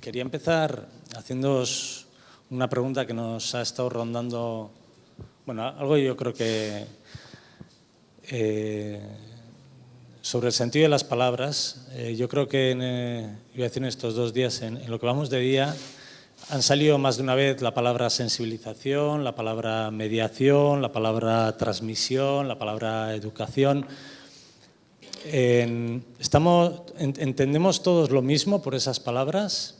Quería empezar haciéndoos una pregunta que nos ha estado rondando, bueno, algo yo creo que sobre el sentido de las palabras. Yo creo que, iba a decir, en estos 2 días, en lo que vamos de día, han salido más de una vez la palabra sensibilización, la palabra mediación, la palabra transmisión, la palabra educación. ¿Entendemos todos lo mismo por esas palabras?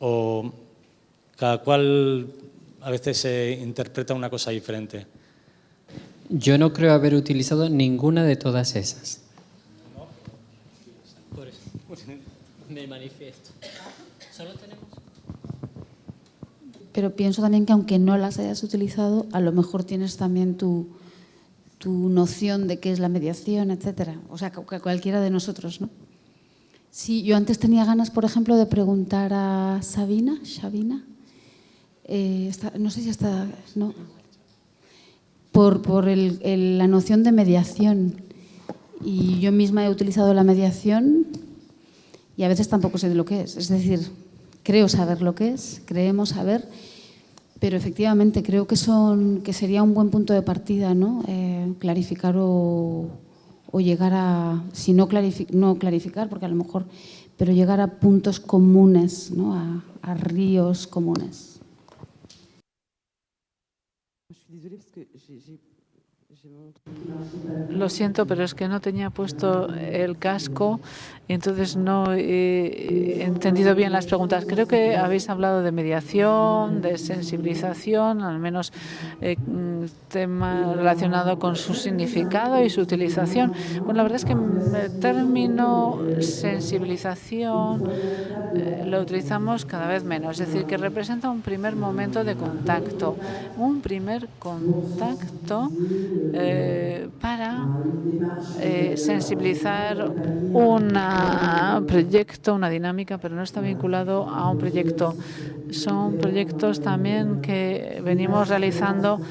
¿O cada cual a veces se interpreta una cosa diferente? Yo no creo haber utilizado ninguna de todas esas. Por eso me manifiesto. Solo tenemos. Pero pienso también que aunque no las hayas utilizado, a lo mejor tienes también tu noción de qué es la mediación, etcétera. O sea, cualquiera de nosotros, ¿no? Sí, yo antes tenía ganas, por ejemplo, de preguntar a Sabina, no sé si está, no, por la noción de mediación. Y yo misma he utilizado la mediación y a veces tampoco sé de lo que es. Es decir, creo saber lo que es, creemos saber, pero efectivamente creo que sería un buen punto de partida, ¿no? Clarificar o llegar a, si no clarificar, porque a lo mejor, pero llegar a puntos comunes, ¿no? A ríos comunes. Lo siento, pero es que no tenía puesto el casco y entonces no he entendido bien las preguntas. Creo que habéis hablado de mediación, de sensibilización, al menos tema relacionado con su significado y su utilización. Bueno, la verdad es que el término sensibilización lo utilizamos cada vez menos, es decir, que representa un primer momento de contacto, un primer contacto para sensibilizar un proyecto, una dinámica, pero no está vinculado a un proyecto. Son proyectos también que venimos realizando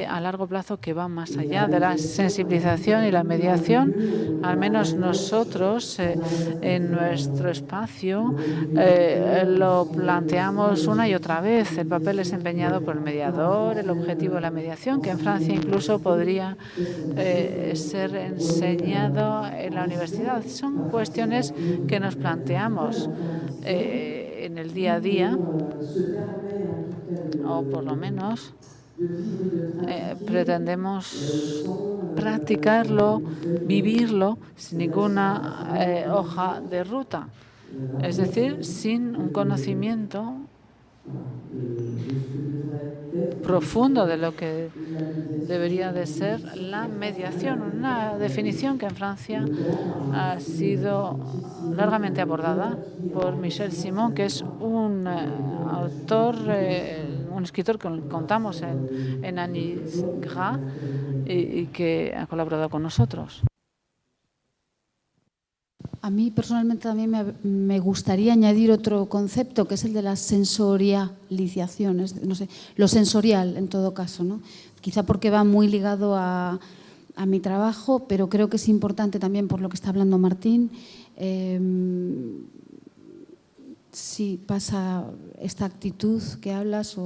a largo plazo, que van más allá de la sensibilización y la mediación. Al menos nosotros en nuestro espacio lo planteamos una y otra vez. El papel desempeñado por el mediador, el objetivo de la mediación, que en Francia incluso podría ser enseñado en la universidad. Son cuestiones que nos planteamos en el día a día, o por lo menos pretendemos practicarlo, vivirlo sin ninguna hoja de ruta, es decir, sin un conocimiento profundo de lo que debería de ser la mediación, una definición que en Francia ha sido largamente abordada por Michel Simon, que es un autor, un escritor que contamos en Anis Gras y que ha colaborado con nosotros. A mí personalmente también me gustaría añadir otro concepto, que es el de la sensorialización, no sé, lo sensorial en todo caso, ¿no? Quizá porque va muy ligado a mi trabajo, pero creo que es importante también por lo que está hablando Martín. Si pasa esta actitud que hablas,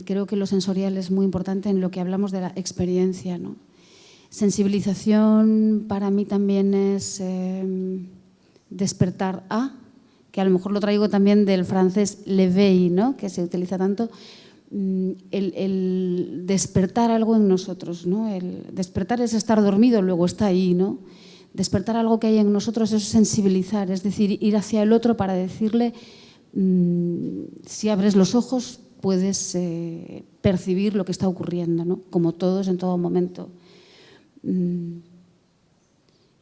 creo que lo sensorial es muy importante en lo que hablamos de la experiencia, ¿no? Sensibilización para mí también es despertar que a lo mejor lo traigo también del francés l'éveil, ¿no? Que se utiliza tanto, el despertar algo en nosotros, ¿no? El despertar es estar dormido, luego está ahí, ¿no? Despertar algo que hay en nosotros es sensibilizar, es decir, ir hacia el otro para decirle, si abres los ojos puedes percibir lo que está ocurriendo, ¿no? Como todos en todo momento.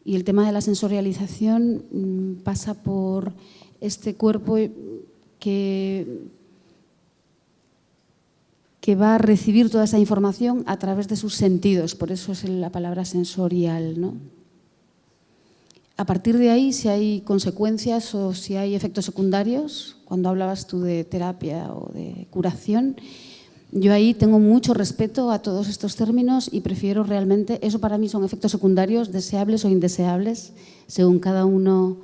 Y el tema de la sensorialización pasa por este cuerpo que va a recibir toda esa información a través de sus sentidos, por eso es la palabra sensorial, ¿no? A partir de ahí, si hay consecuencias o si hay efectos secundarios, cuando hablabas tú de terapia o de curación, yo ahí tengo mucho respeto a todos estos términos y prefiero realmente, eso para mí son efectos secundarios, deseables o indeseables, según cada uno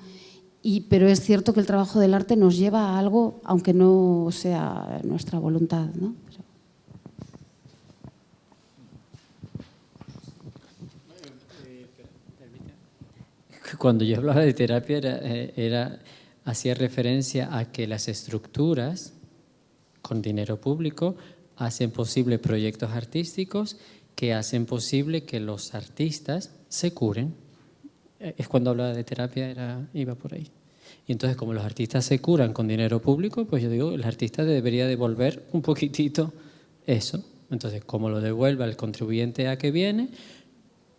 Pero es cierto que el trabajo del arte nos lleva a algo, aunque no sea nuestra voluntad, ¿no? Cuando yo hablaba de terapia hacía referencia a que las estructuras con dinero público hacen posible proyectos artísticos que hacen posible que los artistas se curen. Es cuando hablaba de terapia, iba por ahí. Y entonces, como los artistas se curan con dinero público, pues yo digo, el artista debería devolver un poquitito eso. Entonces, como lo devuelve al contribuyente A que viene,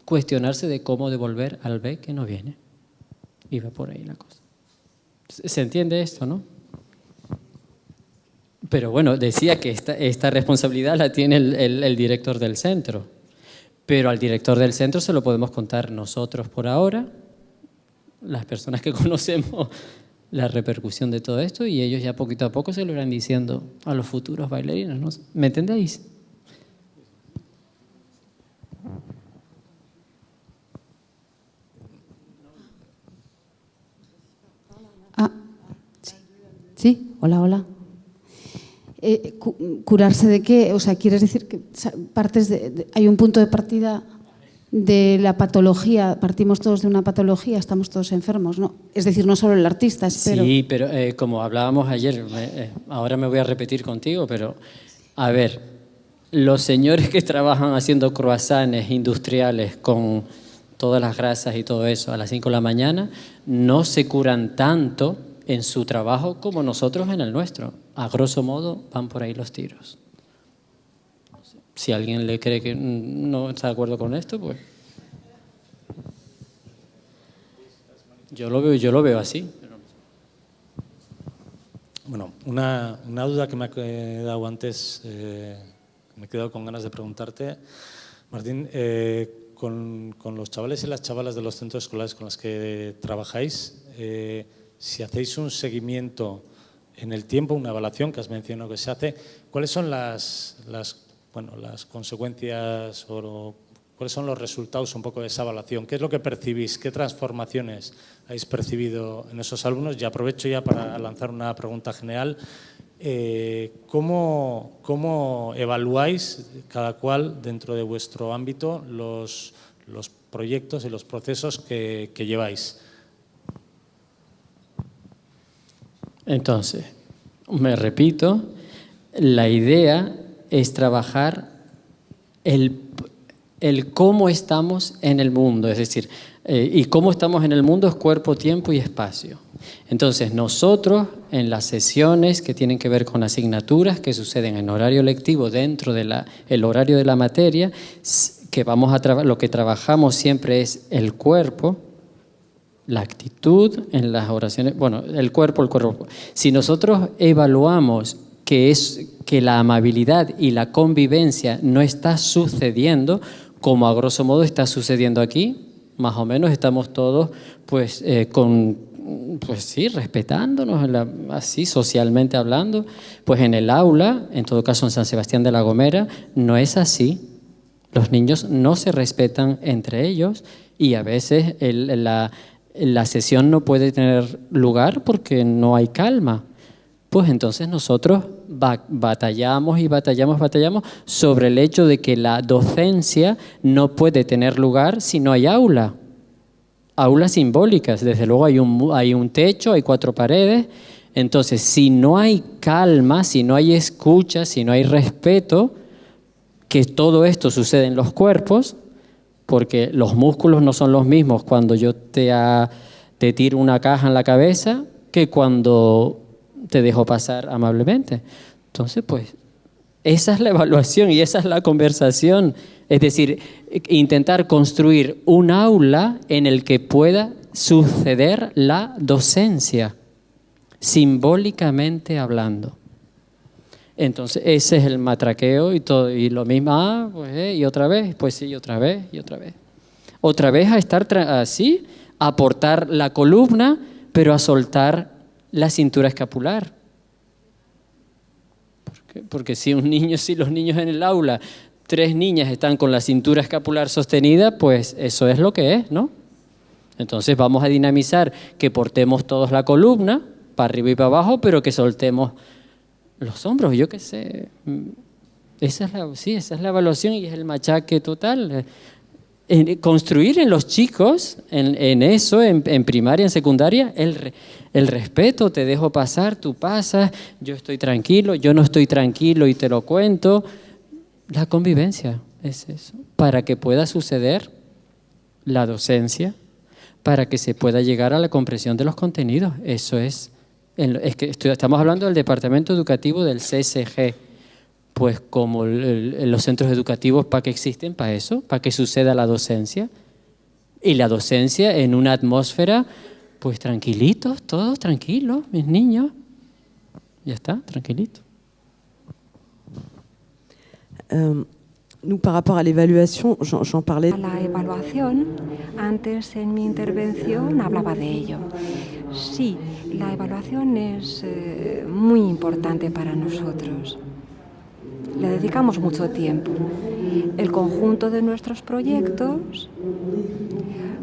cuestionarse de cómo devolver al B que no viene. Iba por ahí la cosa. ¿Se entiende esto, no? Pero bueno, decía que esta responsabilidad la tiene el director del centro. Pero al director del centro se lo podemos contar nosotros por ahora, las personas que conocemos la repercusión de todo esto, y ellos ya poquito a poco se lo irán diciendo a los futuros bailarinos, ¿no? ¿Me entendéis? Sí, hola. ¿Curarse de qué? O sea, ¿quieres decir que hay un punto de partida de la patología? Partimos todos de una patología, estamos todos enfermos, ¿no? Es decir, no solo el artista, espero. Sí, pero como hablábamos ayer, ahora me voy a repetir contigo, pero a ver, los señores que trabajan haciendo croissants industriales con todas las grasas y todo eso a las 5 de la mañana, no se curan tanto en su trabajo como nosotros en el nuestro. A grosso modo van por ahí los tiros. Si alguien le cree que no está de acuerdo con esto, pues yo lo veo así. Bueno, una duda que me ha quedado antes, me he quedado con ganas de preguntarte, Martín, con los chavales y las chavalas de los centros escolares con los que trabajáis, si hacéis un seguimiento en el tiempo, una evaluación que has mencionado que se hace, ¿cuáles son las consecuencias o cuáles son los resultados un poco de esa evaluación? ¿Qué es lo que percibís? ¿Qué transformaciones habéis percibido en esos alumnos? Y aprovecho ya para lanzar una pregunta general. ¿Cómo evaluáis cada cual dentro de vuestro ámbito los proyectos y los procesos que lleváis? Entonces, me repito, la idea es trabajar el cómo estamos en el mundo, es decir, y cómo estamos en el mundo es cuerpo, tiempo y espacio. Entonces, nosotros en las sesiones que tienen que ver con asignaturas que suceden en horario lectivo dentro de el horario de la materia, que lo que trabajamos siempre es el cuerpo, la actitud en las oraciones, bueno, el cuerpo. Si nosotros evaluamos que la amabilidad y la convivencia no está sucediendo, como a grosso modo está sucediendo aquí, más o menos estamos todos respetándonos, así socialmente hablando, pues en el aula, en todo caso en San Sebastián de la Gomera, no es así. Los niños no se respetan entre ellos y a veces la sesión no puede tener lugar porque no hay calma. Pues entonces nosotros batallamos sobre el hecho de que la docencia no puede tener lugar si no hay aula. Aulas simbólicas, desde luego hay un techo, hay 4 paredes. Entonces, si no hay calma, si no hay escucha, si no hay respeto, que todo esto sucede en los cuerpos, porque los músculos no son los mismos cuando yo te tiro una caja en la cabeza que cuando te dejo pasar amablemente. Entonces, pues, esa es la evaluación y esa es la conversación. Es decir, intentar construir un aula en el que pueda suceder la docencia, simbólicamente hablando. Entonces, ese es el matraqueo y todo, y lo mismo, y otra vez, pues sí, otra vez. Otra vez a estar así, a aportar la columna, pero a soltar la cintura escapular. Porque si los niños en el aula, 3 niñas están con la cintura escapular sostenida, pues eso es lo que es, ¿no? Entonces vamos a dinamizar que portemos todos la columna, para arriba y para abajo, pero que soltemos los hombros, yo qué sé. Esa es la evaluación y es el machaque total. Construir en los chicos, en eso, en primaria, en secundaria, el respeto, te dejo pasar, tú pasas, yo estoy tranquilo, yo no estoy tranquilo y te lo cuento. La convivencia es eso, para que pueda suceder la docencia, para que se pueda llegar a la comprensión de los contenidos. Eso es que estamos hablando del departamento educativo del CSG. Pues como los centros educativos, ¿para qué existen? Para eso, para que suceda la docencia. Y la docencia en una atmósfera, pues tranquilitos, todos tranquilos, mis niños. Ya está, tranquilito. Nous, par rapport à l'évaluation, j'en parlais. La evaluación, antes en mi intervención hablaba de ello. Sí, la evaluación es muy importante para nosotros. Le dedicamos mucho tiempo. El conjunto de nuestros proyectos,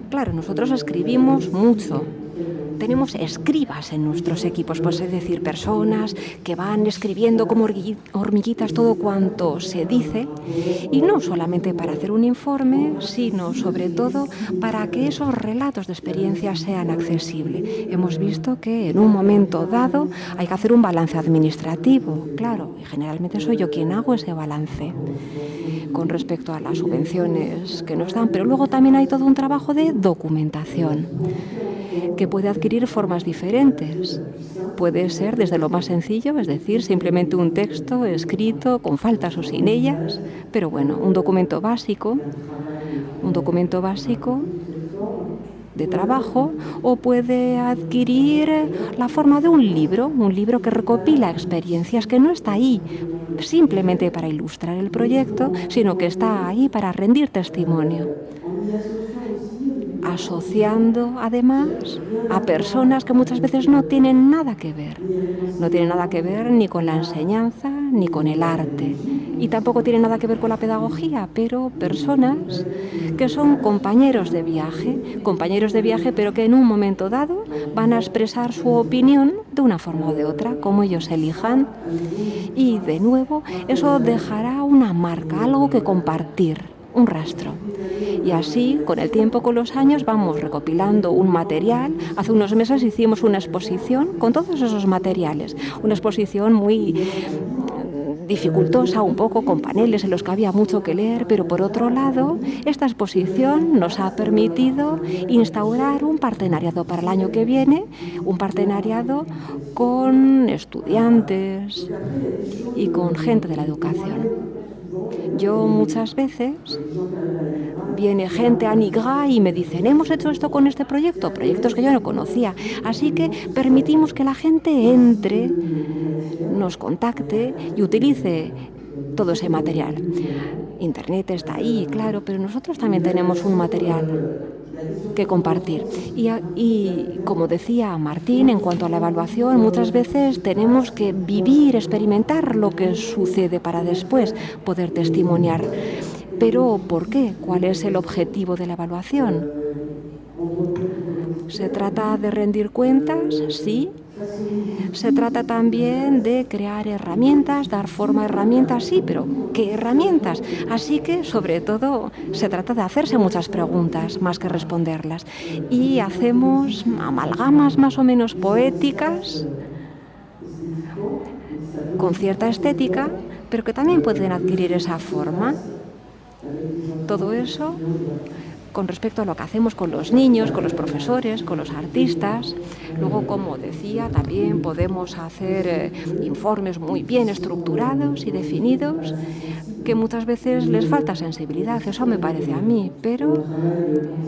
claro, nosotros escribimos mucho. Tenemos escribas en nuestros equipos, pues es decir, personas que van escribiendo como hormiguitas todo cuanto se dice, y no solamente para hacer un informe, sino sobre todo para que esos relatos de experiencia sean accesibles. Hemos visto que en un momento dado hay que hacer un balance administrativo, claro, y generalmente soy yo quien hago ese balance con respecto a las subvenciones que nos dan, pero luego también hay todo un trabajo de documentación que puede adquirir formas diferentes. Puede ser desde lo más sencillo, es decir, simplemente un texto escrito con faltas o sin ellas, pero bueno, un documento básico de trabajo, o puede adquirir la forma de un libro que recopila experiencias, que no está ahí simplemente para ilustrar el proyecto, sino que está ahí para rendir testimonio, asociando además a personas que muchas veces no tienen nada que ver ni con la enseñanza ni con el arte, y tampoco tienen nada que ver con la pedagogía, pero personas que son compañeros de viaje, pero que en un momento dado van a expresar su opinión de una forma o de otra, como ellos elijan, y de nuevo eso dejará una marca, algo que compartir, un rastro. Y así, con el tiempo, con los años, vamos recopilando un material. Hace unos meses hicimos una exposición con todos esos materiales, una exposición muy dificultosa un poco, con paneles en los que había mucho que leer, pero por otro lado, esta exposición nos ha permitido instaurar un partenariado para el año que viene, un partenariado con estudiantes y con gente de la educación. Yo muchas veces viene gente a Nigra y me dicen, hemos hecho esto con este proyecto, proyectos que yo no conocía, así que permitimos que la gente entre, nos contacte y utilice todo ese material. Internet está ahí, claro, pero nosotros también tenemos un material que compartir. Y como decía Martín, en cuanto a la evaluación, muchas veces tenemos que vivir, experimentar lo que sucede para después poder testimoniar. Pero ¿por qué? ¿Cuál es el objetivo de la evaluación? ¿Se trata de rendir cuentas? Sí. Se trata también de crear herramientas, dar forma a herramientas, sí, pero ¿qué herramientas? Así que, sobre todo, se trata de hacerse muchas preguntas más que responderlas. Y hacemos amalgamas más o menos poéticas, con cierta estética, pero que también pueden adquirir esa forma. Todo eso con respecto a lo que hacemos con los niños, con los profesores, con los artistas. Luego, como decía, también podemos hacer informes muy bien estructurados y definidos, que muchas veces les falta sensibilidad, eso me parece a mí, pero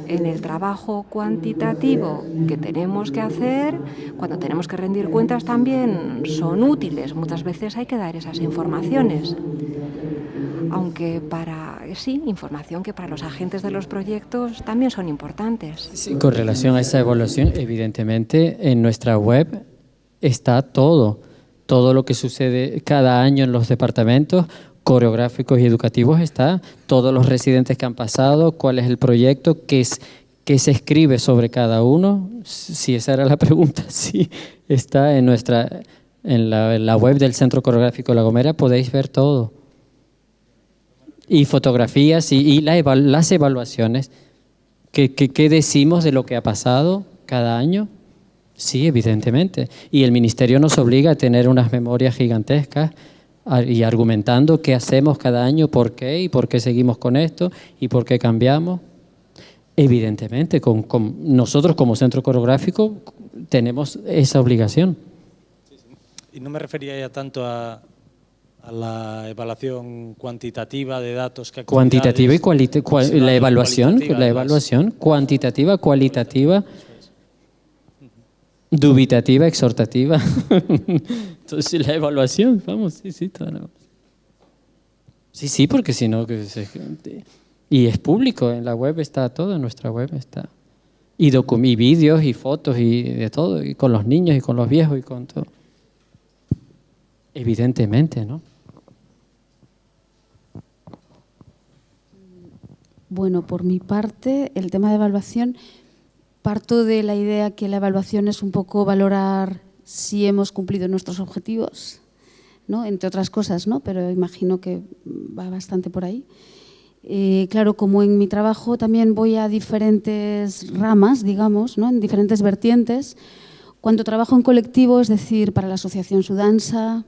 en el trabajo cuantitativo que tenemos que hacer, cuando tenemos que rendir cuentas, también son útiles. Muchas veces hay que dar esas informaciones. Aunque información que para los agentes de los proyectos también son importantes. Sí, con relación a esa evaluación, evidentemente en nuestra web está todo lo que sucede cada año en los departamentos coreográficos y educativos está, todos los residentes que han pasado, cuál es el proyecto, qué ¿Qué se escribe sobre cada uno? Si esa era la pregunta, sí, está en la web del Centro Coreográfico La Gomera, podéis ver todo. Y fotografías y las evaluaciones. ¿Qué decimos de lo que ha pasado cada año? Sí, evidentemente. Y el Ministerio nos obliga a tener unas memorias gigantescas y argumentando qué hacemos cada año, por qué y por qué seguimos con esto y por qué cambiamos. Evidentemente, con nosotros como centro coreográfico tenemos esa obligación. Y no me refería ya tanto a la evaluación cuantitativa de datos que cuantitativa y la evaluación cuantitativa, cualitativa, dubitativa, exhortativa. Entonces la evaluación, vamos, sí, toda la... Sí, porque si no... Y es público, en la web está todo, en nuestra web está. Y vídeos y fotos y de todo, y con los niños y con los viejos y con todo. Evidentemente, ¿no? Bueno, por mi parte, el tema de evaluación, parto de la idea que la evaluación es un poco valorar si hemos cumplido nuestros objetivos, ¿no? Entre otras cosas, ¿no? Pero imagino que va bastante por ahí. Claro, como en mi trabajo también voy a diferentes ramas, digamos, ¿no? En diferentes vertientes. Cuando trabajo en colectivo, es decir, para la Asociación Sudansa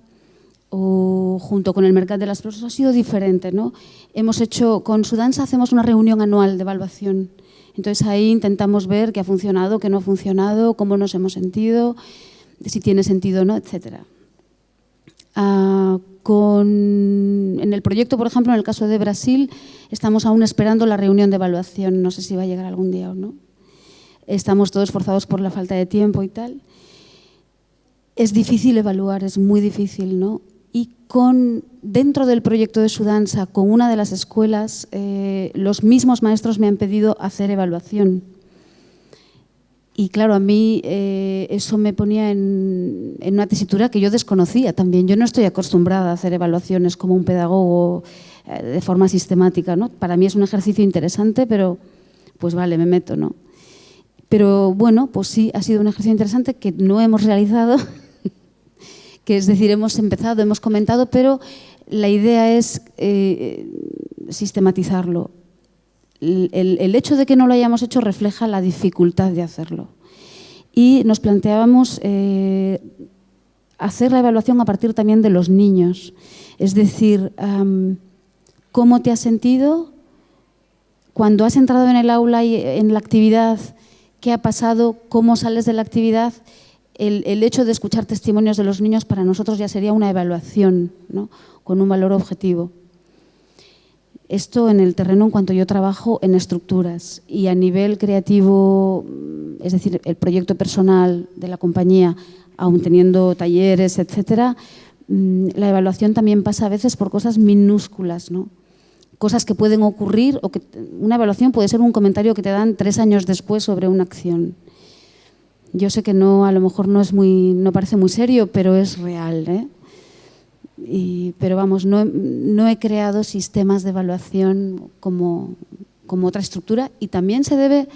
o junto con el Mercat de las Flors, ha sido diferente, ¿no? Con Sudansa hacemos una reunión anual de evaluación. Entonces ahí intentamos ver qué ha funcionado, qué no ha funcionado, cómo nos hemos sentido, si tiene sentido o no, etcétera. En el proyecto, por ejemplo, en el caso de Brasil, estamos aún esperando la reunión de evaluación. No sé si va a llegar algún día o no. Estamos todos forzados por la falta de tiempo y tal. Es difícil evaluar, es muy difícil, ¿no? Y dentro del proyecto de Sudansa, con una de las escuelas, los mismos maestros me han pedido hacer evaluación. Y claro, a mí eso me ponía en una tesitura que yo desconocía también. Yo no estoy acostumbrada a hacer evaluaciones como un pedagogo de forma sistemática, ¿no? Para mí es un ejercicio interesante, pero pues vale, me meto, ¿no? Pero bueno, pues sí, ha sido un ejercicio interesante que no hemos realizado, que es decir, hemos empezado, hemos comentado, pero la idea es sistematizarlo. El hecho de que no lo hayamos hecho refleja la dificultad de hacerlo. Y nos planteábamos hacer la evaluación a partir también de los niños. Es decir, ¿cómo te has sentido cuando has entrado en el aula y en la actividad? ¿Qué ha pasado? ¿Cómo sales de la actividad? El hecho de escuchar testimonios de los niños para nosotros ya sería una evaluación, ¿no? Con un valor objetivo. Esto en el terreno en cuanto yo trabajo en estructuras y a nivel creativo, es decir, el proyecto personal de la compañía, aun teniendo talleres, etcétera, la evaluación también pasa a veces por cosas minúsculas, ¿no? Cosas que pueden ocurrir o que una evaluación puede ser un comentario que te dan 3 años después sobre una acción. Yo sé que no, a lo mejor no parece muy serio, pero es real, ¿eh? Pero vamos, no he creado sistemas de evaluación como otra estructura y también se debe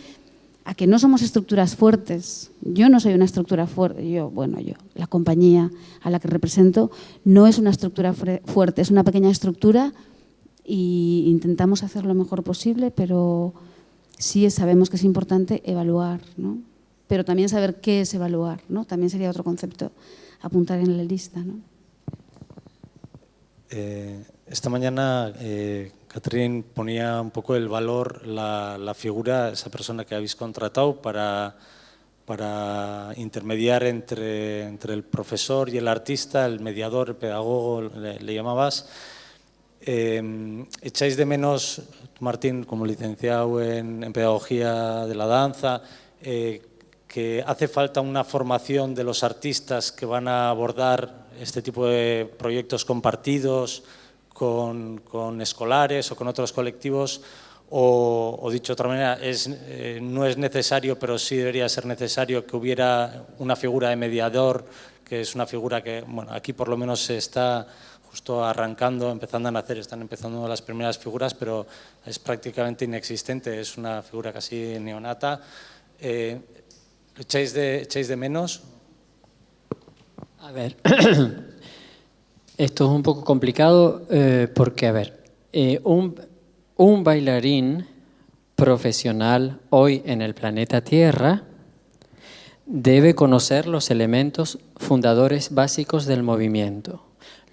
a que no somos estructuras fuertes. Yo no soy una estructura fuerte, la compañía a la que represento no es una estructura fuerte, es una pequeña estructura e intentamos hacer lo mejor posible, pero sí sabemos que es importante evaluar, ¿no? Pero también saber qué es evaluar, ¿no? También sería otro concepto apuntar en la lista, ¿no? Esta mañana Catherine ponía un poco el valor, la figura, esa persona que habéis contratado para intermediar entre el profesor y el artista, el mediador, el pedagogo, le llamabas. ¿Echáis de menos, Martín, como licenciado en pedagogía de la danza, que hace falta una formación de los artistas que van a abordar este tipo de proyectos compartidos con escolares o con otros colectivos? O dicho de otra manera, no es necesario, pero sí debería ser necesario que hubiera una figura de mediador, que es una figura que, bueno, aquí por lo menos se está justo arrancando, empezando a nacer, están empezando las primeras figuras, pero es prácticamente inexistente, es una figura casi neonata. ¿Echáis de menos? A ver, esto es un poco complicado porque, a ver, un bailarín profesional hoy en el planeta Tierra debe conocer los elementos fundadores básicos del movimiento.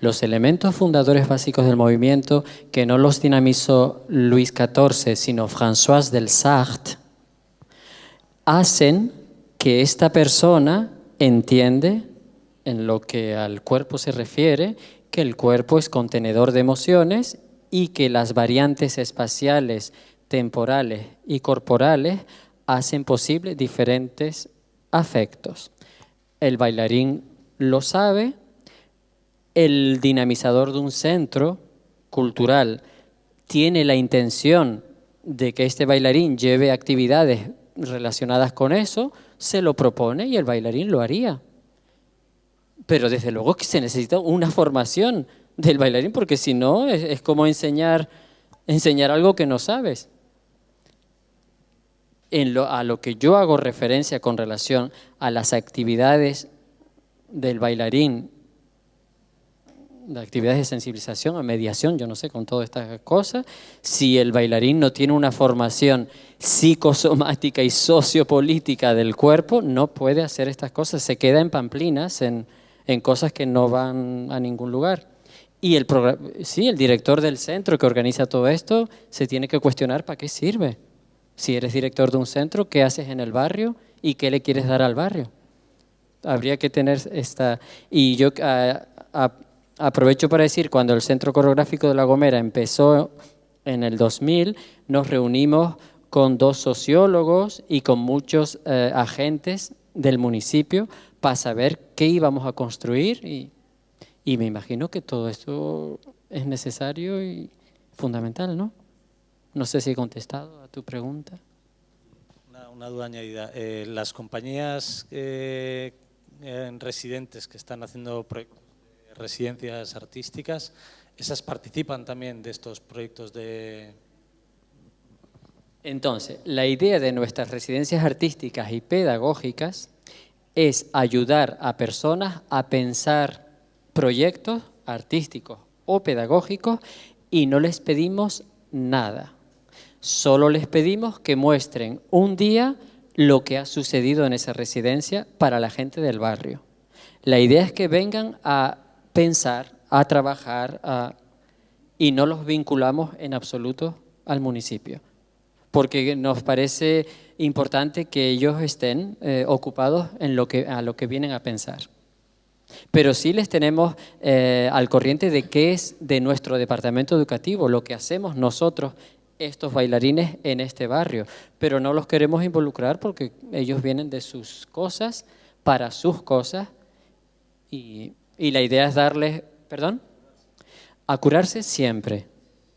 Los elementos fundadores básicos del movimiento, que no los dinamizó Luis XIV, sino François del Sarthe, hacen que esta persona entiende, en lo que al cuerpo se refiere, que el cuerpo es contenedor de emociones y que las variantes espaciales, temporales y corporales hacen posible diferentes afectos. El bailarín lo sabe, el dinamizador de un centro cultural tiene la intención de que este bailarín lleve actividades relacionadas con eso, se lo propone y el bailarín lo haría. Pero desde luego que se necesita una formación del bailarín, porque si no es como enseñar algo que no sabes. A lo que yo hago referencia con relación a las actividades del bailarín, de actividades de sensibilización, a mediación, yo no sé, con todas estas cosas, si el bailarín no tiene una formación psicosomática y sociopolítica del cuerpo, no puede hacer estas cosas, se queda en pamplinas, en cosas que no van a ningún lugar. Y el director del centro que organiza todo esto se tiene que cuestionar para qué sirve. Si eres director de un centro, ¿qué haces en el barrio y qué le quieres dar al barrio? Habría que tener esta... Y yo aprovecho para decir, cuando el Centro Coreográfico de La Gomera empezó en el 2000, nos reunimos con 2 sociólogos y con muchos agentes del municipio para saber qué íbamos a construir y me imagino que todo esto es necesario y fundamental, ¿no? No sé si he contestado a tu pregunta. Una duda añadida. Las compañías residentes que están haciendo proyectos de residencias artísticas, ¿esas participan también de estos proyectos de...? Entonces, la idea de nuestras residencias artísticas y pedagógicas es ayudar a personas a pensar proyectos artísticos o pedagógicos y no les pedimos nada. Solo les pedimos que muestren un día lo que ha sucedido en esa residencia para la gente del barrio. La idea es que vengan a pensar, a trabajar, y no los vinculamos en absoluto al municipio, porque nos parece importante que ellos estén ocupados en a lo que vienen a pensar. Pero sí les tenemos al corriente de qué es de nuestro departamento educativo, lo que hacemos nosotros, estos bailarines en este barrio, pero no los queremos involucrar porque ellos vienen de sus cosas, para sus cosas, y la idea es darles, ¿perdón? A curarse siempre.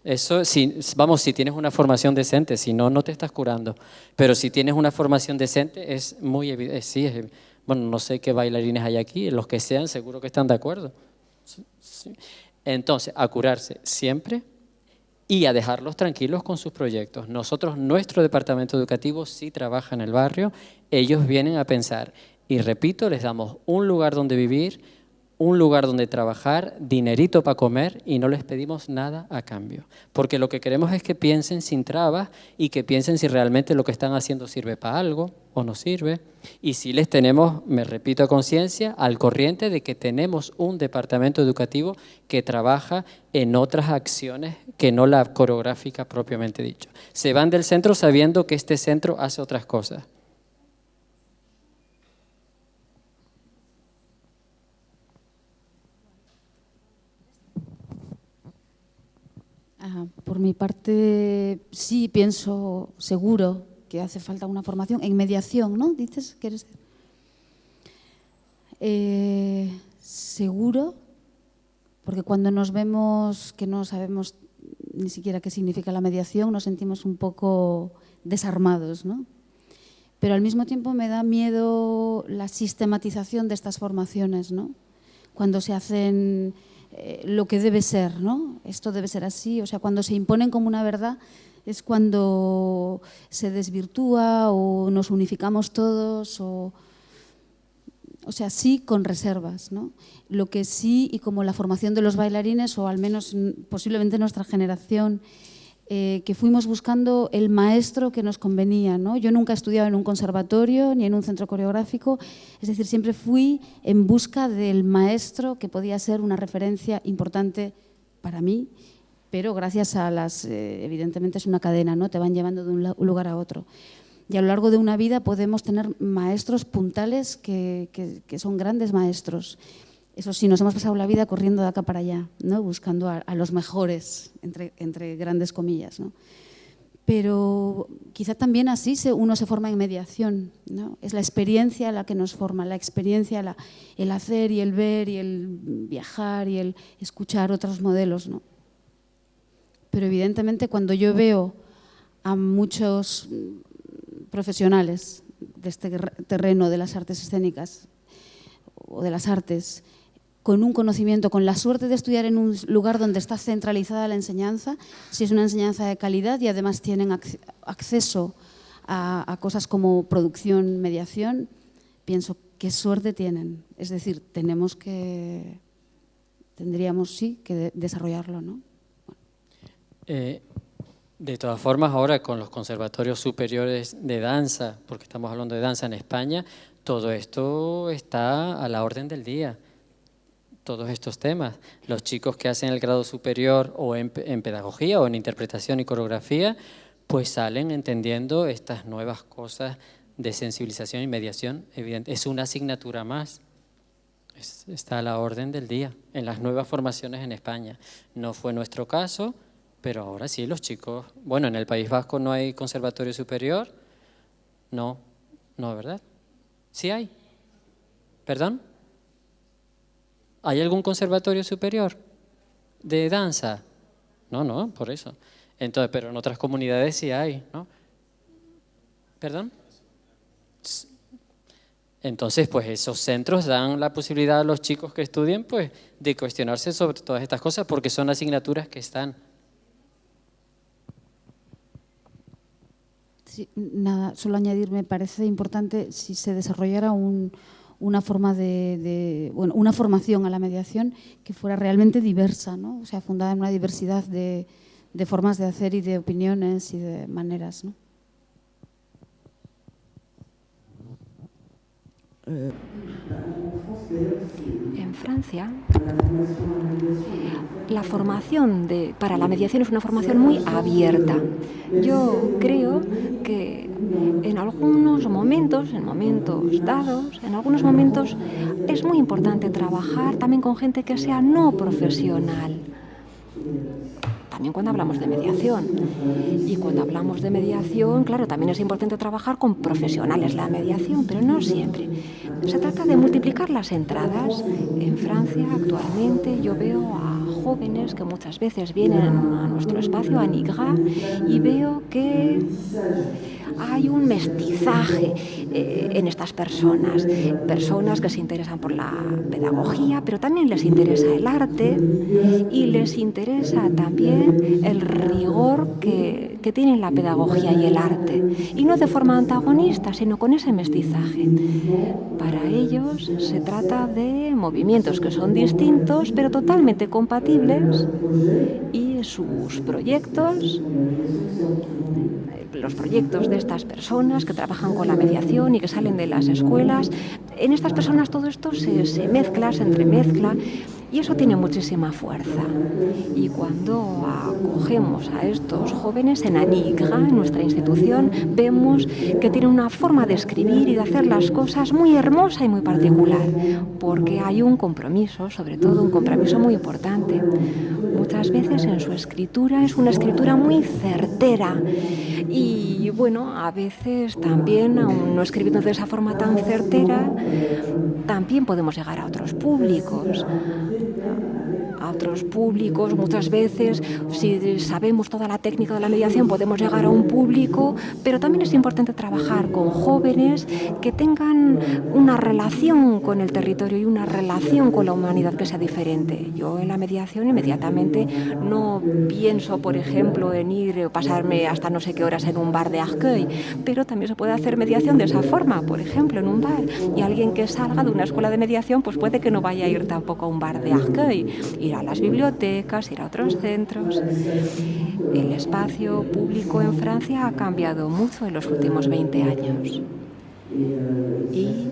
Eso, si tienes una formación decente, si no, no te estás curando, pero si tienes una formación decente es muy evidente, bueno, no sé qué bailarines hay aquí, los que sean seguro que están de acuerdo. Sí. Entonces, a curarse siempre y a dejarlos tranquilos con sus proyectos. Nuestro departamento educativo sí trabaja en el barrio, ellos vienen a pensar y repito, les damos un lugar donde vivir, un lugar donde trabajar, dinerito para comer y no les pedimos nada a cambio. Porque lo que queremos es que piensen sin trabas y que piensen si realmente lo que están haciendo sirve para algo o no sirve. Y si les tenemos, me repito a conciencia, al corriente de que tenemos un departamento educativo que trabaja en otras acciones que no la coreográfica propiamente dicho. Se van del centro sabiendo que este centro hace otras cosas. Por mi parte, sí pienso seguro que hace falta una formación en mediación, ¿no? Dices que eres... seguro, porque cuando nos vemos que no sabemos ni siquiera qué significa la mediación, nos sentimos un poco desarmados, ¿no? Pero al mismo tiempo me da miedo la sistematización de estas formaciones, ¿no? Cuando se hacen lo que debe ser, ¿no? Esto debe ser así. O sea, cuando se imponen como una verdad es cuando se desvirtúa o nos unificamos todos o sea, sí con reservas, ¿no? Lo que sí, y como la formación de los bailarines, o al menos posiblemente nuestra generación, que fuimos buscando el maestro que nos convenía, ¿no? Yo nunca he estudiado en un conservatorio ni en un centro coreográfico, es decir, siempre fui en busca del maestro que podía ser una referencia importante para mí, pero gracias a las, evidentemente es una cadena, ¿no? Te van llevando de un lugar a otro. Y a lo largo de una vida podemos tener maestros puntales que son grandes maestros. Eso sí, nos hemos pasado la vida corriendo de acá para allá, ¿no? Buscando a los mejores, entre grandes comillas, ¿no? Pero quizá también así uno se forma en mediación, ¿no? Es la experiencia la que nos forma, la experiencia, el hacer y el ver y el viajar y el escuchar otros modelos, ¿no? Pero evidentemente cuando yo veo a muchos profesionales de este terreno de las artes escénicas o de las artes, con un conocimiento, con la suerte de estudiar en un lugar donde está centralizada la enseñanza, si es una enseñanza de calidad y además tienen acceso a cosas como producción, mediación, pienso qué suerte tienen. Es decir, tendríamos sí que desarrollarlo, ¿no? Bueno. De todas formas, ahora con los conservatorios superiores de danza, porque estamos hablando de danza en España, todo esto está a la orden del día. Todos estos temas. Los chicos que hacen el grado superior o en pedagogía o en interpretación y coreografía, pues salen entendiendo estas nuevas cosas de sensibilización y mediación. Evidente, es una asignatura más. Está a la orden del día en las nuevas formaciones en España. No fue nuestro caso, pero ahora sí los chicos... Bueno, en el País Vasco no hay conservatorio superior. No, ¿verdad? ¿Sí hay? ¿Perdón? ¿Hay algún conservatorio superior de danza? No, por eso. Entonces, pero en otras comunidades sí hay, ¿no? ¿Perdón? Entonces, pues esos centros dan la posibilidad a los chicos que estudien, pues, de cuestionarse sobre todas estas cosas porque son asignaturas que están. Sí, nada, solo añadir, me parece importante si se desarrollara una forma una formación a la mediación que fuera realmente diversa, ¿no? O sea, fundada en una diversidad de formas de hacer y de opiniones y de maneras, ¿no? En Francia, la formación para la mediación es una formación muy abierta. Yo creo que en algunos momentos, en momentos dados, en algunos momentos es muy importante trabajar también con gente que sea no profesional. También cuando hablamos de mediación. Y cuando hablamos de mediación, claro, también es importante trabajar con profesionales la mediación, pero no siempre. Se trata de multiplicar las entradas. En Francia, actualmente, yo veo a jóvenes que muchas veces vienen a nuestro espacio, a Nigra, y veo que hay un mestizaje en estas personas. Personas que se interesan por la pedagogía, pero también les interesa el arte y les interesa también el rigor que tienen la pedagogía y el arte. Y no de forma antagonista, sino con ese mestizaje. Para ellos se trata de movimientos que son distintos, pero totalmente compatibles, y sus proyectos, los proyectos de estas personas que trabajan con la mediación y que salen de las escuelas, en estas personas todo esto se mezcla, se entremezcla, y eso tiene muchísima fuerza. Y cuando acogemos a estos jóvenes en Anigra, en nuestra institución, vemos que tienen una forma de escribir y de hacer las cosas muy hermosa y muy particular, porque hay un compromiso, sobre todo un compromiso muy importante. Muchas veces en su escritura es una escritura muy certera y, bueno, a veces también, aun no escribiendo de esa forma tan certera, también podemos llegar a otros públicos. A otros públicos. Muchas veces, si sabemos toda la técnica de la mediación, podemos llegar a un público, pero también es importante trabajar con jóvenes que tengan una relación con el territorio y una relación con la humanidad que sea diferente. Yo en la mediación inmediatamente no pienso, por ejemplo, en ir o pasarme hasta no sé qué horas en un bar de Arcueil, pero también se puede hacer mediación de esa forma, por ejemplo, en un bar. Y alguien que salga de una escuela de mediación, pues puede que no vaya a ir tampoco a un bar de Arcueil, ir a las bibliotecas, ir a otros centros. El espacio público en Francia ha cambiado mucho en los últimos 20 años. Y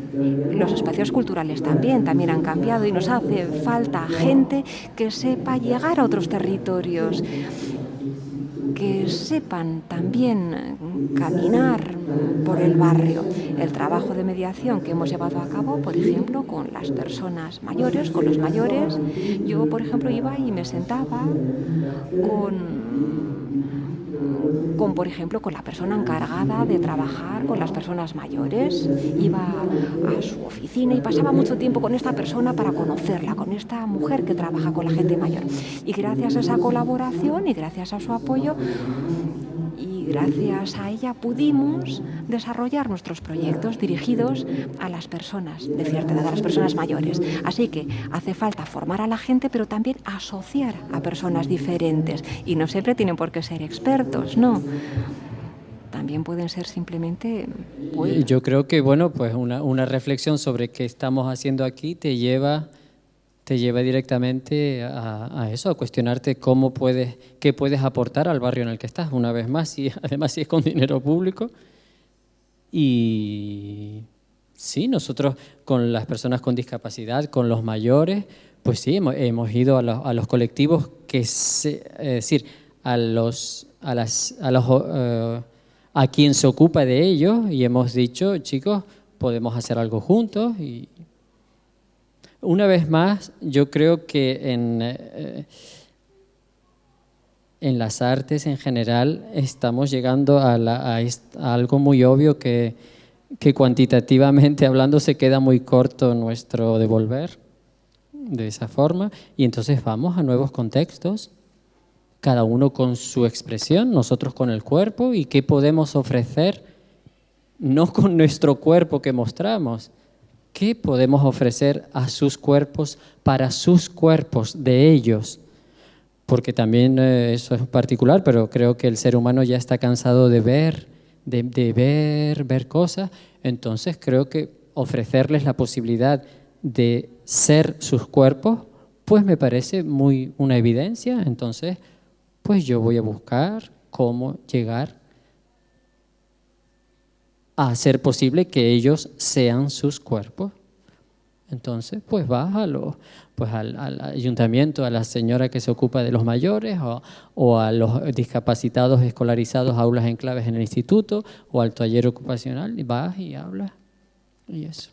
los espacios culturales también han cambiado y nos hace falta gente que sepa llegar a otros territorios, que sepan también caminar por el barrio. El trabajo de mediación que hemos llevado a cabo, por ejemplo, con las personas mayores, con los mayores, yo, por ejemplo, iba y me sentaba por ejemplo, con la persona encargada de trabajar con las personas mayores. Iba a su oficina y pasaba mucho tiempo con esta persona para conocerla, con esta mujer que trabaja con la gente mayor. Y gracias a esa colaboración y gracias a su apoyo y gracias a ella pudimos desarrollar nuestros proyectos dirigidos a las personas de cierta edad, a las personas mayores. Así que hace falta formar a la gente, pero también asociar a personas diferentes. Y no siempre tienen por qué ser expertos, ¿no? También pueden ser simplemente... Yo creo que, bueno, pues una reflexión sobre qué estamos haciendo aquí te lleva directamente a eso, a cuestionarte qué puedes aportar al barrio en el que estás, una vez más, y además si es con dinero público. Y sí, nosotros con las personas con discapacidad, con los mayores, pues sí, hemos ido a los colectivos es decir, a quien se ocupa de ellos, y hemos dicho, chicos, podemos hacer algo juntos. Y una vez más, yo creo que en las artes en general estamos llegando a algo muy obvio que cuantitativamente hablando se queda muy corto nuestro devolver de esa forma, y entonces vamos a nuevos contextos, cada uno con su expresión, nosotros con el cuerpo, y qué podemos ofrecer, no con nuestro cuerpo que mostramos, qué podemos ofrecer a sus cuerpos, para sus cuerpos, de ellos. Porque también eso es particular, pero creo que el ser humano ya está cansado de ver cosas. Entonces creo que ofrecerles la posibilidad de ser sus cuerpos, pues me parece muy una evidencia. Entonces, pues yo voy a buscar cómo llegar a hacer posible que ellos sean sus cuerpos. Entonces, pues vas al ayuntamiento, a la señora que se ocupa de los mayores, o a los discapacitados escolarizados, aulas en claves en el instituto, o al taller ocupacional, y vas y hablas, y eso.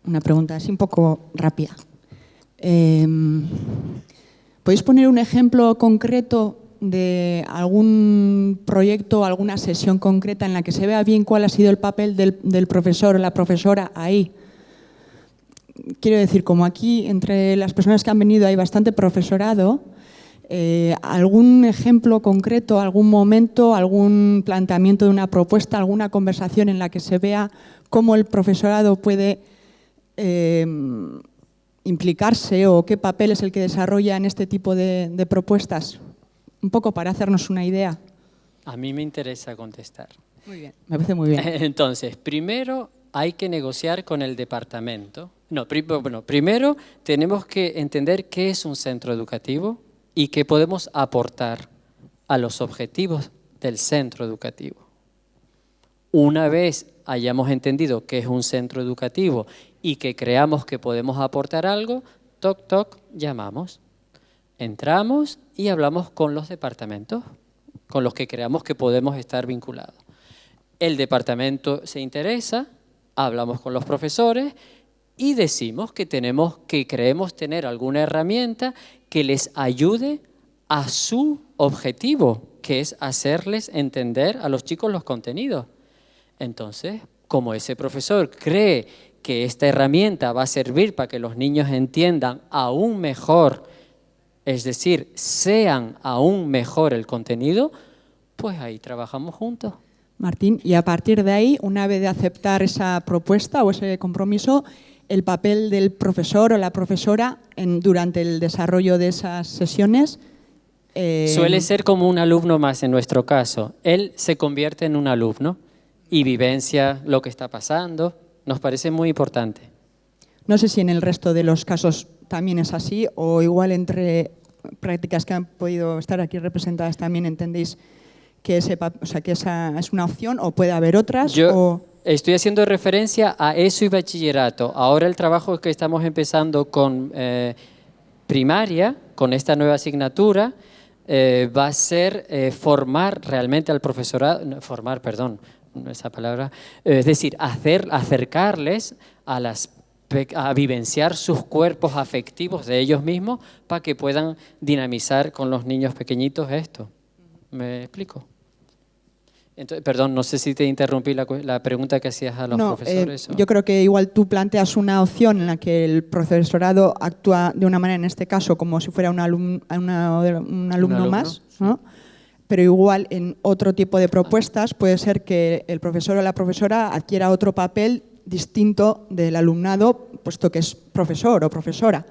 Una pregunta así un poco rápida. ¿Podéis poner un ejemplo concreto de algún proyecto, alguna sesión concreta en la que se vea bien cuál ha sido el papel del profesor o la profesora ahí? Quiero decir, como aquí entre las personas que han venido hay bastante profesorado, ¿algún ejemplo concreto, algún momento, algún planteamiento de una propuesta, alguna conversación en la que se vea cómo el profesorado puede implicarse o qué papel es el que desarrolla en este tipo de propuestas? Un poco para hacernos una idea. A mí me interesa contestar. Muy bien, me parece muy bien. Entonces, primero hay que negociar con el departamento. Primero tenemos que entender qué es un centro educativo y qué podemos aportar a los objetivos del centro educativo. Una vez hayamos entendido qué es un centro educativo y que creamos que podemos aportar algo, toc, toc, llamamos. Entramos y hablamos con los departamentos, con los que creamos que podemos estar vinculados. El departamento se interesa, hablamos con los profesores y decimos que creemos tener alguna herramienta que les ayude a su objetivo, que es hacerles entender a los chicos los contenidos. Entonces, como ese profesor cree que esta herramienta va a servir para que los niños entiendan aún mejor, es decir, sean aún mejor el contenido, pues ahí trabajamos juntos. Martín, y a partir de ahí, una vez de aceptar esa propuesta o ese compromiso, el papel del profesor o la profesora durante el desarrollo de esas sesiones… Suele ser como un alumno más en nuestro caso. Él se convierte en un alumno y vivencia lo que está pasando. Nos parece muy importante. No sé si en el resto de los casos también es así o igual entre prácticas que han podido estar aquí representadas también entendéis que, esa es una opción o puede haber otras. Yo estoy haciendo referencia a ESO y bachillerato. Ahora el trabajo que estamos empezando con primaria, con esta nueva asignatura, va a ser formar realmente al profesorado, esa palabra, es decir, acercarles a vivenciar sus cuerpos afectivos de ellos mismos para que puedan dinamizar con los niños pequeñitos esto. ¿Me explico? Entonces, perdón, no sé si te interrumpí la pregunta que hacías a los profesores. Yo creo que igual tú planteas una opción en la que el profesorado actúa de una manera, en este caso, como si fuera un alumno más, ¿no? Pero igual en otro tipo de propuestas puede ser que el profesor o la profesora adquiera otro papel distinto del alumnado, puesto que es profesor o profesora,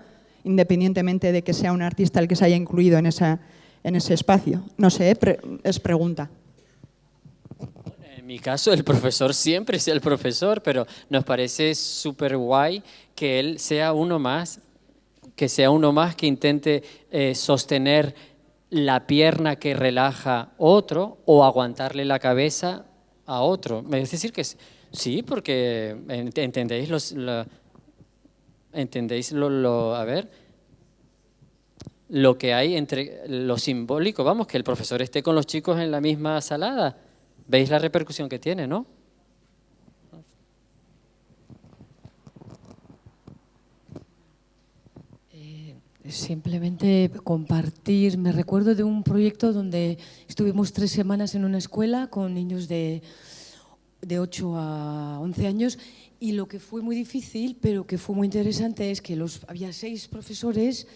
independientemente de que sea un artista el que se haya incluido en ese espacio. No sé, es pregunta. En mi caso, el profesor siempre es el profesor, pero nos parece súper guay que él sea uno más, que intente sostener la pierna que relaja otro o aguantarle la cabeza a otro. Es decir, que sí, porque entendéis lo que hay entre lo simbólico, vamos, que el profesor esté con los chicos en la misma salada. ¿Veis la repercusión que tiene, no? Simplemente compartir. Me recuerdo de un proyecto donde estuvimos 3 semanas en una escuela con niños de 8 a 11 años y lo que fue muy difícil, pero que fue muy interesante, es que había 6 profesores.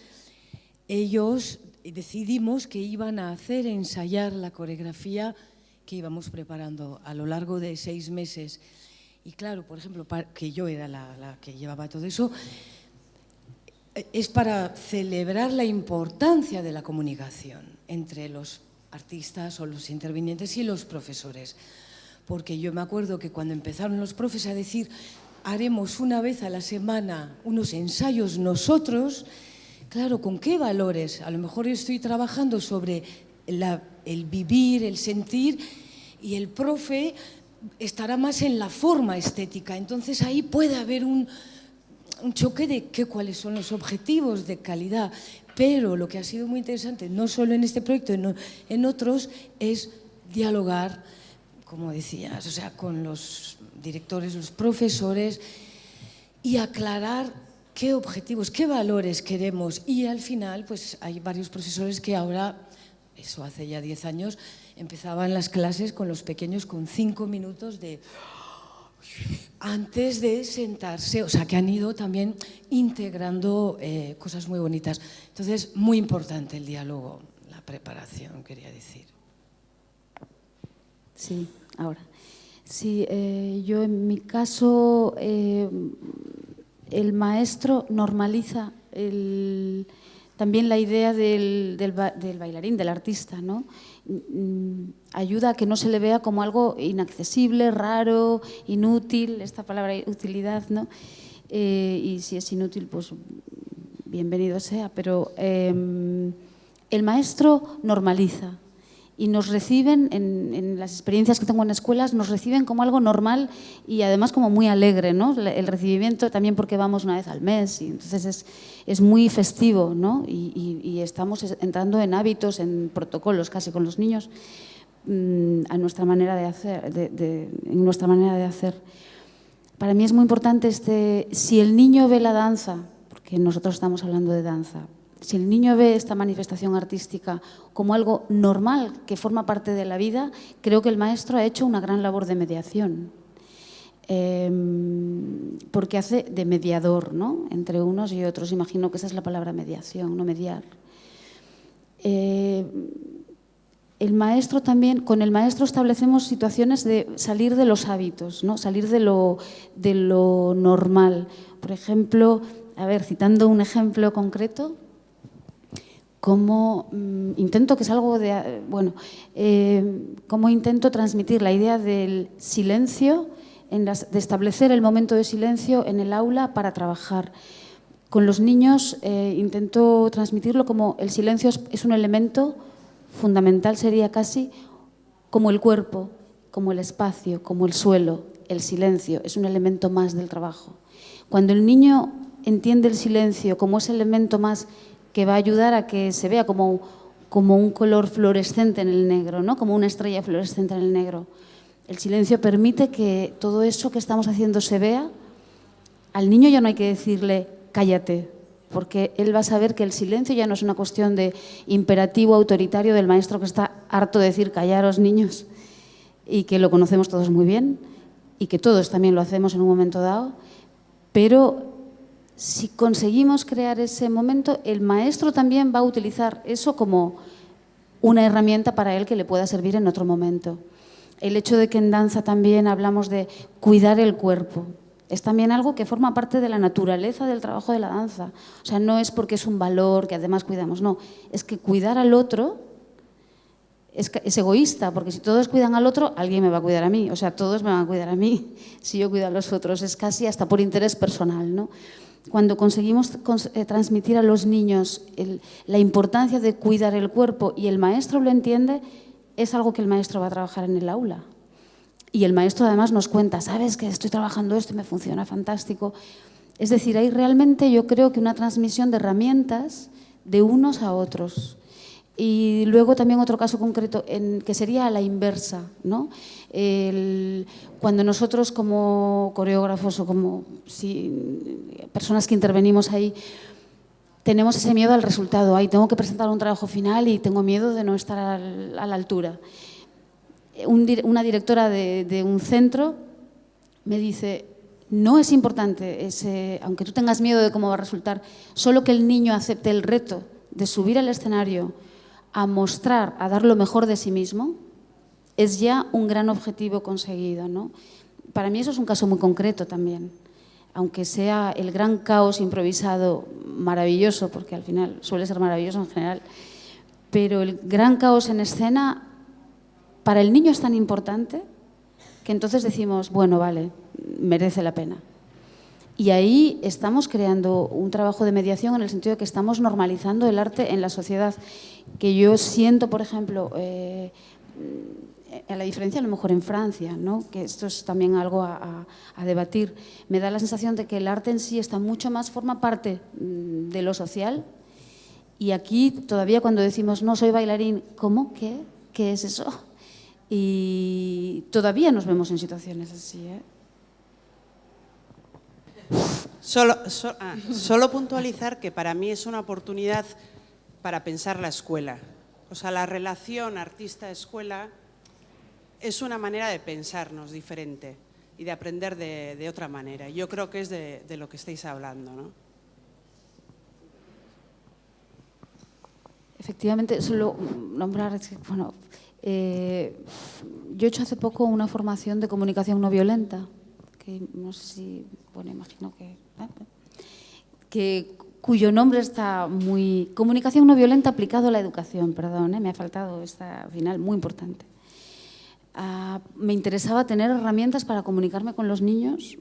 Ellos decidimos que iban a ensayar la coreografía que íbamos preparando a lo largo de 6 meses. Y claro, por ejemplo, que yo era la que llevaba todo eso, es para celebrar la importancia de la comunicación entre los artistas o los intervinientes y los profesores. Porque yo me acuerdo que cuando empezaron los profes a decir haremos una vez a la semana unos ensayos nosotros, claro, ¿con qué valores? A lo mejor yo estoy trabajando sobre el vivir, el sentir, y el profe estará más en la forma estética. Entonces ahí puede haber un choque de cuáles son los objetivos de calidad. Pero lo que ha sido muy interesante, no solo en este proyecto, en otros, es dialogar, como decías, o sea, con los directores, los profesores, y aclarar qué objetivos, qué valores queremos. Y al final, pues hay varios profesores que ahora, eso hace ya 10 años, empezaban las clases con los pequeños con 5 minutos antes de sentarse, o sea, que han ido también integrando cosas muy bonitas. Entonces, muy importante el diálogo, la preparación, quería decir. Sí, ahora. Sí, yo en mi caso, el maestro normaliza también la idea del bailarín, del artista, ¿no? Ayuda a que no se le vea como algo inaccesible, raro, inútil, esta palabra utilidad, ¿no? Y si es inútil, pues bienvenido sea, pero el maestro normaliza y nos reciben, en las experiencias que tengo en escuelas, nos reciben como algo normal y además como muy alegre, ¿no? El recibimiento también porque vamos una vez al mes y entonces es muy festivo, ¿no? Y estamos entrando en hábitos, en protocolos casi con los niños a nuestra manera de hacer, en nuestra manera de hacer. Para mí es muy importante si el niño ve la danza, porque nosotros estamos hablando de danza, si el niño ve esta manifestación artística como algo normal, que forma parte de la vida, creo que el maestro ha hecho una gran labor de mediación. porque hace de mediador, ¿no?, entre unos y otros. Imagino que esa es la palabra mediación, no mediar. El maestro también, con el maestro establecemos situaciones de salir de los hábitos, ¿no?, salir de lo normal. Por ejemplo, a ver, citando un ejemplo concreto, cómo intento que es algo de, bueno, cómo intento transmitir la idea del silencio, de establecer el momento de silencio en el aula para trabajar. Con los niños intento transmitirlo como el silencio es un elemento fundamental, sería casi como el cuerpo, como el espacio, como el suelo. El silencio es un elemento más del trabajo. Cuando el niño entiende el silencio como ese elemento más que va a ayudar a que se vea como un color fluorescente en el negro, ¿no?, como una estrella fluorescente en el negro. El silencio permite que todo eso que estamos haciendo se vea. Al niño ya no hay que decirle cállate, porque él va a saber que el silencio ya no es una cuestión de imperativo autoritario del maestro que está harto de decir callaros niños, y que lo conocemos todos muy bien y que todos también lo hacemos en un momento dado, pero si conseguimos crear ese momento, el maestro también va a utilizar eso como una herramienta para él que le pueda servir en otro momento. El hecho de que en danza también hablamos de cuidar el cuerpo es también algo que forma parte de la naturaleza del trabajo de la danza. O sea, no es porque es un valor que además cuidamos, no. Es que cuidar al otro es egoísta, porque si todos cuidan al otro, alguien me va a cuidar a mí. O sea, todos me van a cuidar a mí si yo cuido a los otros. Es casi hasta por interés personal, ¿no? Cuando conseguimos transmitir a los niños la importancia de cuidar el cuerpo y el maestro lo entiende, es algo que el maestro va a trabajar en el aula. Y el maestro además nos cuenta, ¿sabes que estoy trabajando esto y me funciona fantástico? Es decir, hay realmente yo creo que una transmisión de herramientas de unos a otros. Y luego también otro caso concreto que sería a la inversa, ¿no? Cuando nosotros como coreógrafos o como personas que intervenimos ahí, tenemos ese miedo al resultado. Ay, tengo que presentar un trabajo final y tengo miedo de no estar a la altura. Una directora de un centro me dice, no es importante, aunque tú tengas miedo de cómo va a resultar, solo que el niño acepte el reto de subir al escenario a mostrar, a dar lo mejor de sí mismo, es ya un gran objetivo conseguido, ¿no? Para mí eso es un caso muy concreto también. Aunque sea el gran caos improvisado maravilloso, porque al final suele ser maravilloso en general, pero el gran caos en escena para el niño es tan importante que entonces decimos, bueno, vale, merece la pena. Y ahí estamos creando un trabajo de mediación en el sentido de que estamos normalizando el arte en la sociedad, que yo siento, por ejemplo, a la diferencia a lo mejor en Francia, ¿no?, que esto es también algo a debatir, me da la sensación de que el arte en sí está mucho más, forma parte de lo social, y aquí todavía cuando decimos no soy bailarín, ¿cómo? ¿Qué es eso? Y todavía nos vemos en situaciones así, ¿eh? Solo puntualizar que para mí es una oportunidad para pensar la escuela. O sea, la relación artista-escuela es una manera de pensarnos diferente y de aprender de otra manera. Yo creo que es de lo que estáis hablando, ¿no? Efectivamente, solo nombrar, bueno, yo he hecho hace poco una formación de comunicación no violenta, que no sé si, bueno, imagino cuyo nombre está muy... Comunicación no violenta aplicado a la educación, perdón, me ha faltado esta final muy importante. Me interesaba tener herramientas para comunicarme con los niños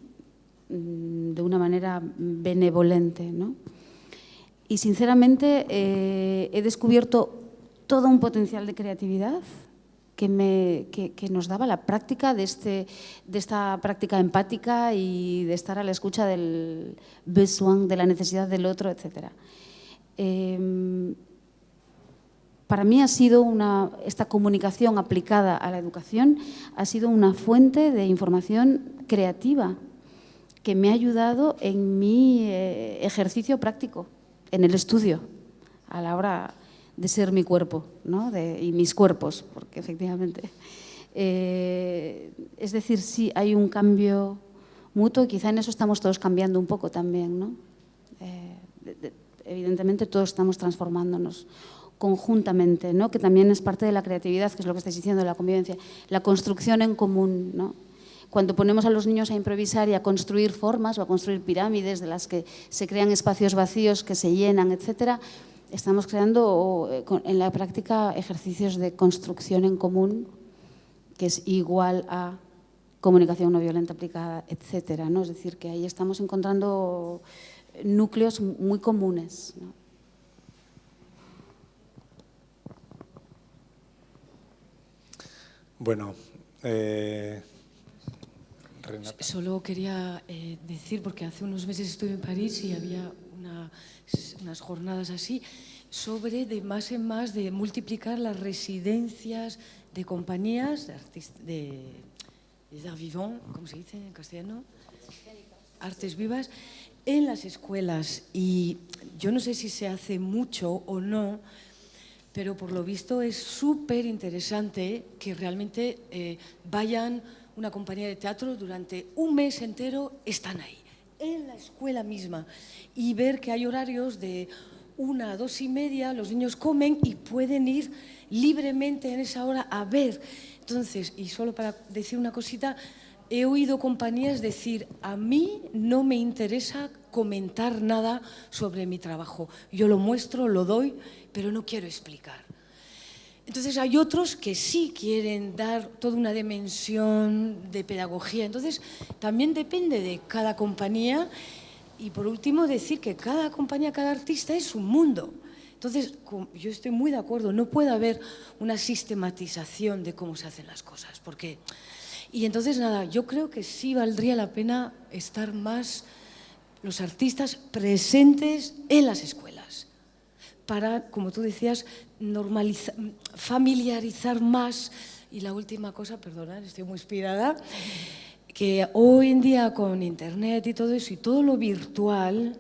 de una manera benevolente, ¿no? Y sinceramente he descubierto todo un potencial de creatividad que nos daba la práctica de esta práctica empática y de estar a la escucha del besoin, de la necesidad del otro, etc. Para mí esta comunicación aplicada a la educación ha sido una fuente de información creativa que me ha ayudado en mi ejercicio práctico, en el estudio, a la hora de ser mi cuerpo, ¿no? Y mis cuerpos, porque efectivamente. Es decir, sí hay un cambio mutuo, y quizá en eso estamos todos cambiando un poco también, ¿no? Evidentemente todos estamos transformándonos conjuntamente, ¿no? Que también es parte de la creatividad, que es lo que estáis diciendo de la convivencia, la construcción en común, ¿no? Cuando ponemos a los niños a improvisar y a construir formas o a construir pirámides de las que se crean espacios vacíos que se llenan, etcétera, estamos creando en la práctica ejercicios de construcción en común, que es igual a comunicación no violenta aplicada, etcétera, ¿no? Es decir, que ahí estamos encontrando núcleos muy comunes, ¿no? Bueno, Renata. Solo quería decir, porque hace unos meses estuve en París y había unas jornadas así, sobre de más en más de multiplicar las residencias de compañías de arts vivants, ¿cómo se dice en castellano? Artes vivas, en las escuelas. Y yo no sé si se hace mucho o no, pero por lo visto es súper interesante que realmente vayan una compañía de teatro durante un mes entero, están ahí, en la escuela misma, y ver que hay horarios de 1 a 2:30, los niños comen y pueden ir libremente en esa hora a ver. Entonces, y solo para decir una cosita, he oído compañías decir, a mí no me interesa comentar nada sobre mi trabajo, yo lo muestro, lo doy, pero no quiero explicar. Entonces hay otros que sí quieren dar toda una dimensión de pedagogía. Entonces también depende de cada compañía. Y por último decir que cada compañía, cada artista es un mundo. Entonces yo estoy muy de acuerdo, no puede haber una sistematización de cómo se hacen las cosas. Y entonces nada, yo creo que sí valdría la pena estar más los artistas presentes en las escuelas, para, como tú decías, normalizar, familiarizar más. Y la última cosa, perdonad, estoy muy inspirada, que hoy en día con internet y todo eso y todo lo virtual,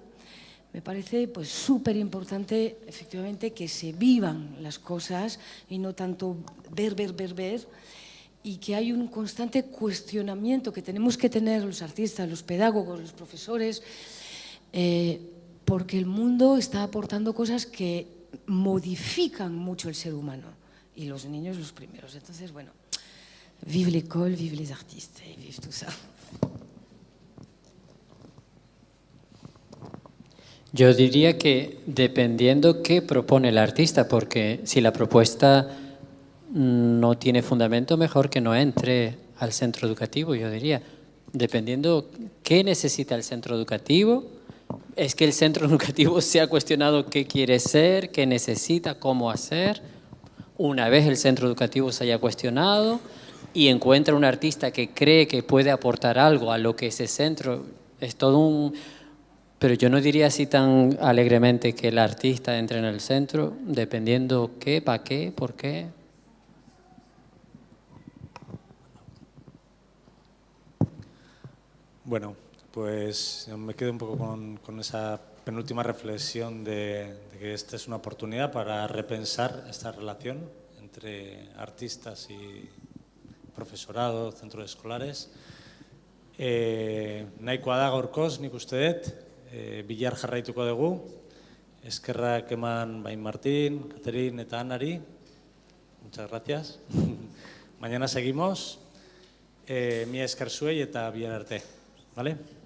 me parece pues súper importante efectivamente que se vivan las cosas y no tanto ver, y que hay un constante cuestionamiento que tenemos que tener los artistas, los pedagogos, los profesores, porque el mundo está aportando cosas que modifican mucho el ser humano y los niños los primeros. Entonces, bueno, vive l'école, vive les artistes y vive tout ça. Yo diría que dependiendo qué propone el artista, porque si la propuesta no tiene fundamento, mejor que no entre al centro educativo, yo diría. Dependiendo qué necesita el centro educativo, es que el centro educativo se ha cuestionado qué quiere ser, qué necesita, cómo hacer. Una vez el centro educativo se haya cuestionado y encuentra un artista que cree que puede aportar algo a lo que ese centro, es todo un... Pero yo no diría así tan alegremente que el artista entre en el centro, dependiendo qué, para qué, por qué. Bueno, pues me quedo un poco con esa penúltima reflexión de que esta es una oportunidad para repensar esta relación entre artistas y profesorado, centros escolares. Nahikoa da gaurkoz, nik uste dut, bihar jarraituko dugu. Eskerrak eman Bain Martín, Catherine eta Anari. Muchas gracias. Mañana seguimos. Mila esker zuei eta bihar arte. ¿Vale?